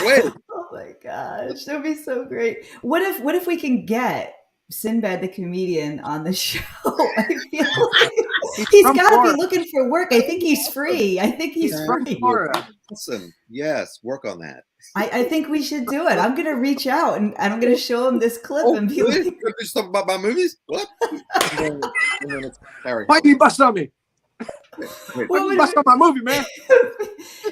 Speaker 2: Wait.
Speaker 3: Oh my gosh, that would be so great. What if we can get Sinbad the comedian on the show? I feel like he's got to be looking for work. I think he's free. Free.
Speaker 2: Listen, yes, work on that.
Speaker 3: I think we should do it. I'm going to reach out and I'm going to show him this clip and be
Speaker 2: really?
Speaker 3: like,
Speaker 2: "Do something about my movies? What? and then it's
Speaker 4: why do you bust on me? Why you bust on my movie, man?"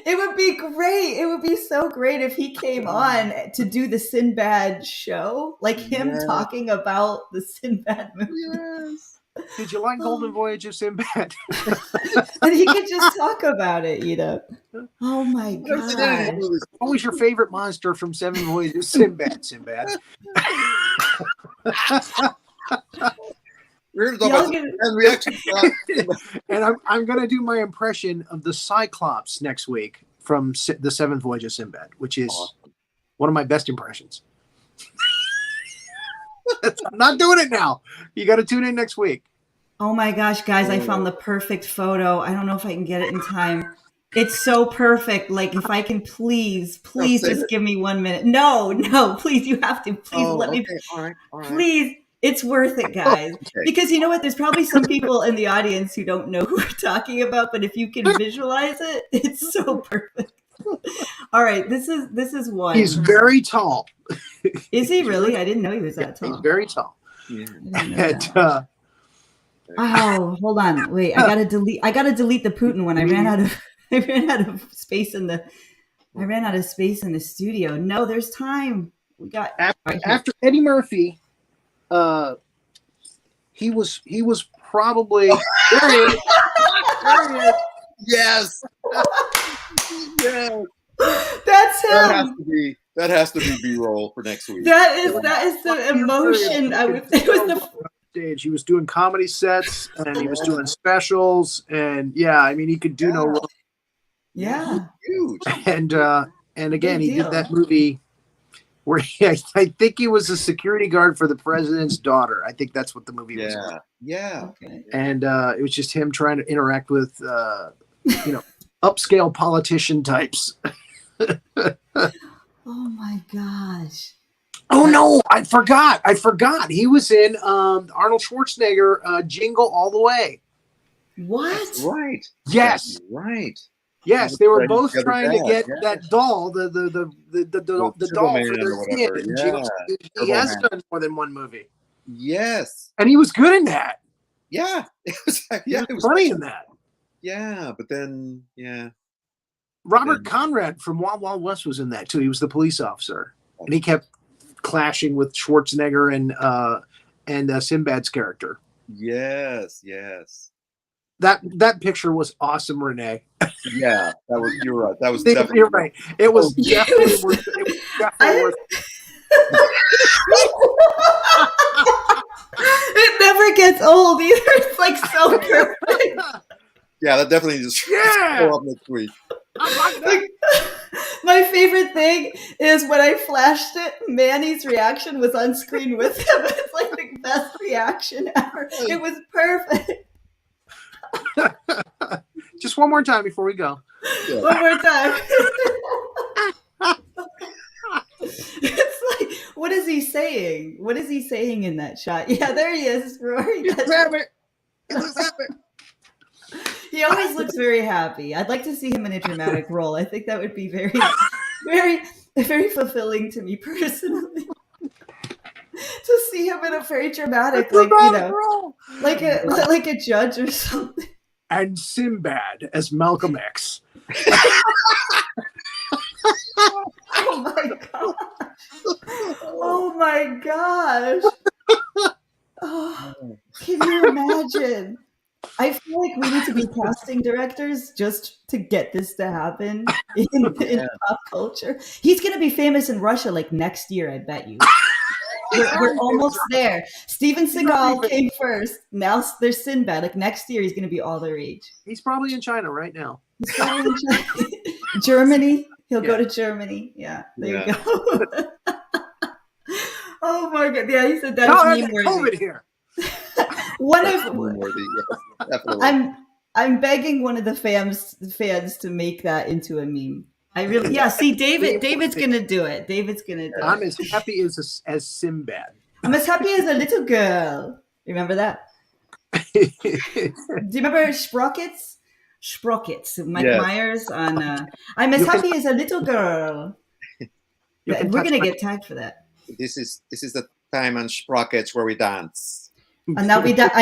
Speaker 3: It would be great. It would be so great if he came on to do the Sinbad show, like him talking about the Sinbad movie.
Speaker 2: Yes.
Speaker 4: Did you like Golden Voyage of Sinbad?
Speaker 3: And he could just talk about it, Oh my god!
Speaker 4: What was your favorite monster from 7 Voyages of Sinbad? Sinbad.
Speaker 2: We're going to talk about reaction.
Speaker 4: And I'm going to do my impression of the Cyclops next week from the 7 Voyages of Sinbad, which is one of my best impressions. I'm not doing it now. You got to tune in next week.
Speaker 3: Oh my gosh, guys, I found the perfect photo. I don't know if I can get it in time. It's so perfect. Like, if I can please just give me 1 minute. No, please, you have to. Please let me.
Speaker 2: All right.
Speaker 3: Please, it's worth it, guys.
Speaker 2: Okay.
Speaker 3: Because you know what? There's probably some people in the audience who don't know who we're talking about, but if you can visualize it, it's so perfect. All right, this is one.
Speaker 4: He's very tall.
Speaker 3: Is he really? I didn't know he was that tall.
Speaker 4: He's very tall.
Speaker 2: Yeah.
Speaker 3: Oh, hold on. Wait, I gotta delete the Putin one. I ran out of space in the studio. No, there's time. We got
Speaker 4: after Eddie Murphy, he was probably there he is.
Speaker 2: Yes. Yes.
Speaker 3: That's him.
Speaker 2: That has to be B-roll for next week.
Speaker 3: That is the emotion. It was the
Speaker 4: stage. He was doing comedy sets and he was doing specials, and I mean he could do no wrong.
Speaker 3: Yeah.
Speaker 2: Huge.
Speaker 4: And again, he did that movie where I think he was a security guard for the president's daughter. I think that's what the movie was about.
Speaker 2: Yeah.
Speaker 3: Okay.
Speaker 4: And it was just him trying to interact with, upscale politician types.
Speaker 3: Oh my gosh.
Speaker 4: Oh no, I forgot. He was in Arnold Schwarzenegger Jingle All the Way.
Speaker 3: What?
Speaker 2: That's right.
Speaker 4: Yes.
Speaker 2: That's right.
Speaker 4: Yes, they were both trying to get that doll, the doll
Speaker 2: Man
Speaker 4: for their
Speaker 2: or
Speaker 4: kid.
Speaker 2: whatever.
Speaker 4: He has done more than one movie.
Speaker 2: Yes.
Speaker 4: And he was good in that.
Speaker 2: Yeah. It was like,
Speaker 4: He was funny in that.
Speaker 2: Yeah, but then
Speaker 4: Robert Conrad from Wild Wild West was in that too. He was the police officer. And he kept clashing with Schwarzenegger and Sinbad's character.
Speaker 2: Yes.
Speaker 4: That picture was awesome, Renee.
Speaker 2: Yeah, you're right. That was definitely.
Speaker 4: You're right. It was definitely worth. It was definitely worth.
Speaker 3: It never gets old either. It's like so perfect.
Speaker 2: Yeah, that definitely just go up next week.
Speaker 3: Like, my favorite thing is when I flashed it, Manny's reaction was on screen with him. It's like the best reaction ever. It was perfect.
Speaker 4: Just one more time before we go.
Speaker 2: Yeah.
Speaker 3: One more time. It's like, what is he saying? What is he saying in that shot? Yeah, there he is, Rory. He always looks very happy. I'd like to see him in a dramatic role. I think that would be very, very, very fulfilling to me personally. To see him in a very dramatic, like like a judge or something.
Speaker 4: And Sinbad as Malcolm X.
Speaker 3: Oh my gosh! Oh my gosh! Oh, can you imagine? I feel like we need to be casting directors just to get this to happen in pop culture. He's going to be famous in Russia like next year, I bet you. We're almost there. Steven Seagal came first. Now there's Sinbad. Like next year, he's going to be all the rage.
Speaker 4: He's probably in China right now.
Speaker 3: He's probably in China. Germany. He'll go to Germany. Yeah, there you go. Oh my God! Yeah, he said that is meme worthy.
Speaker 4: COVID here.
Speaker 3: I'm begging one of the fans to make that into a meme. See, David's gonna do it.
Speaker 4: I'm as happy as Sinbad.
Speaker 3: I'm as happy as a little girl. Remember that? Do you remember Sprockets? Mike Myers on I'm as happy as a little girl. We're gonna get tagged for that.
Speaker 2: This is the time on Sprockets where we dance.
Speaker 3: And now we dance.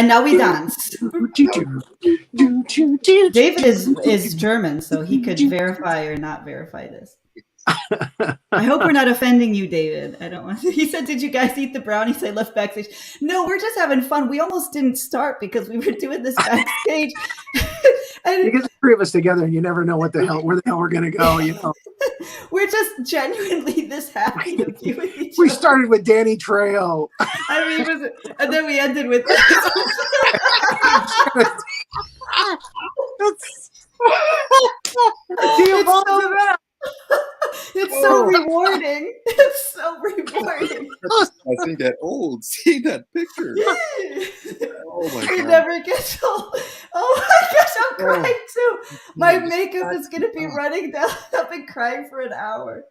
Speaker 3: David is German, so he could verify or not verify this. I hope we're not offending you, David. I don't want to. He said, "Did you guys eat the brownies I left backstage?" No, we're just having fun. We almost didn't start because we were doing this backstage.
Speaker 4: You get the three of us together, and you never know where the hell we're gonna go. You know,
Speaker 3: we're just genuinely this happy to be with each other.
Speaker 4: We started with Danny Trejo.
Speaker 3: I mean, and then we ended with. It's so rewarding. It's so rewarding.
Speaker 2: I think that old. See that picture. Oh my God.
Speaker 3: It never gets old. Oh my gosh, I'm crying too. My makeup is going to be running down. I've been crying for an hour.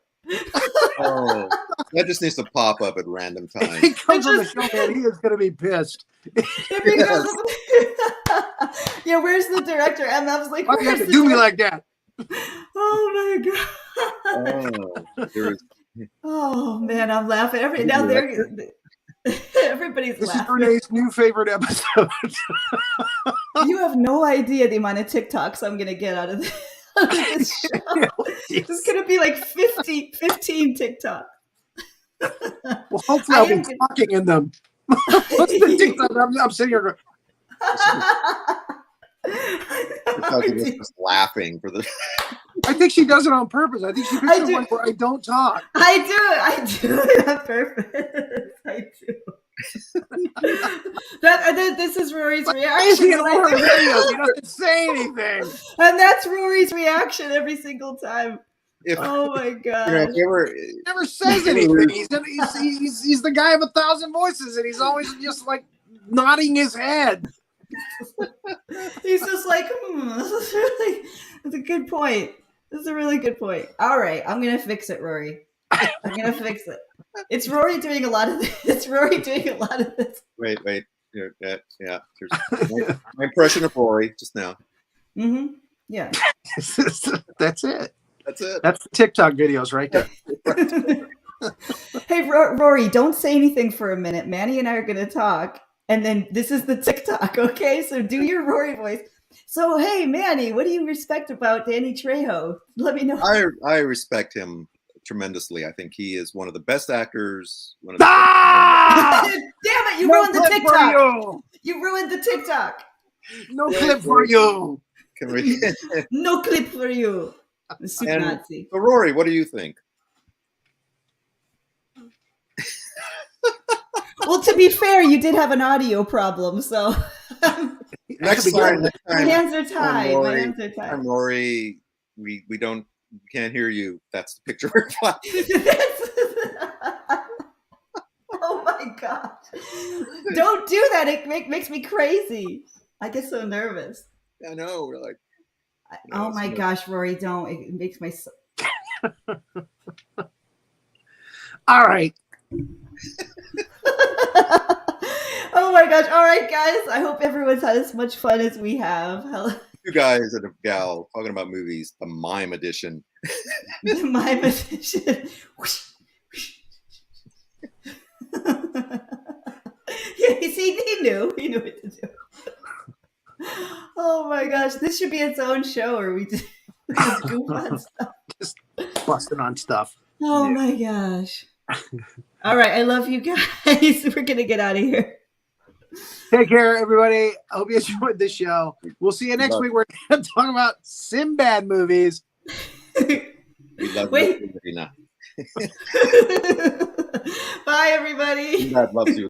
Speaker 2: Oh, that just needs to pop up at random times.
Speaker 4: He comes on the show, man. He is going to be pissed.
Speaker 3: Yeah, where's the director? MF's like, where's the
Speaker 4: do me like that.
Speaker 3: Oh my God. Oh man, I'm laughing. Everybody's
Speaker 4: This
Speaker 3: laughing.
Speaker 4: is Renee's new favorite episode.
Speaker 3: You have no idea the amount of TikToks I'm gonna get out of this show. It's gonna be like 15 TikToks.
Speaker 4: Well, hopefully I'll be talking in them. What's the TikTok? I'm sitting here going,
Speaker 2: Just laughing for the.
Speaker 4: I think she does it on purpose. I think she picks the one where I don't talk.
Speaker 3: I do it on purpose. I do. This is Rory's reaction.
Speaker 4: He doesn't say anything.
Speaker 3: And that's Rory's reaction every single time.
Speaker 2: if
Speaker 3: Oh my
Speaker 2: you
Speaker 3: gosh.
Speaker 2: know, if you ever,
Speaker 4: Never says anything. He's the guy with 1,000 voices, and he's always just like nodding his head.
Speaker 3: He's just like, that's a good point. That's a really good point. All right, I'm gonna fix it, Rory. I'm gonna fix it. It's Rory doing a lot of this. It's Rory doing a lot of this.
Speaker 2: wait. Yeah. My impression of Rory just now.
Speaker 3: Mm-hmm. Yeah.
Speaker 4: That's it.
Speaker 2: That's it.
Speaker 4: That's the TikTok videos right there.
Speaker 3: Hey, Rory, don't say anything for a minute. Manny and I are gonna talk, and then this is the TikTok. Okay, so do your Rory voice. So, hey, Manny, what do you respect about Danny Trejo? Let me know.
Speaker 2: I respect him tremendously. I think he is one of the best actors. One of the
Speaker 3: Damn it! You ruined the
Speaker 4: clip for
Speaker 3: TikTok.
Speaker 4: you.
Speaker 3: You ruined the TikTok.
Speaker 4: No clip for you.
Speaker 2: Can we?
Speaker 3: No clip for you. Super
Speaker 2: And
Speaker 3: Nazi.
Speaker 2: so, Rory, what do you think?
Speaker 3: Well, to be fair, you did have an audio problem, so
Speaker 2: Next time,
Speaker 3: my hands are tied.
Speaker 2: Rory,
Speaker 3: My hands are tied.
Speaker 2: I'm Rory. We can't hear you. That's the picture we're flying.
Speaker 3: Oh my gosh. Don't do that. It makes me crazy. I get so nervous.
Speaker 2: I know. We're like,
Speaker 3: Oh my gosh, Rory, don't. It makes my...
Speaker 4: All right.
Speaker 3: Oh my gosh. All right, guys. I hope everyone's had as much fun as we have.
Speaker 2: you guys and a gal talking about movies, the mime edition.
Speaker 3: The mime edition. Yeah, he knew what to do. Oh my gosh, this should be its own show, or we just goof on stuff.
Speaker 4: Just busting on stuff.
Speaker 3: Oh my gosh. All right, I love you guys. We're gonna get out of here.
Speaker 4: Take care, everybody. I hope you enjoyed this show. We'll see you next week. We're going to talk about Sinbad movies.
Speaker 2: We love
Speaker 3: Wait.
Speaker 2: you, Marina.
Speaker 3: Bye, everybody.
Speaker 2: Sinbad loves you.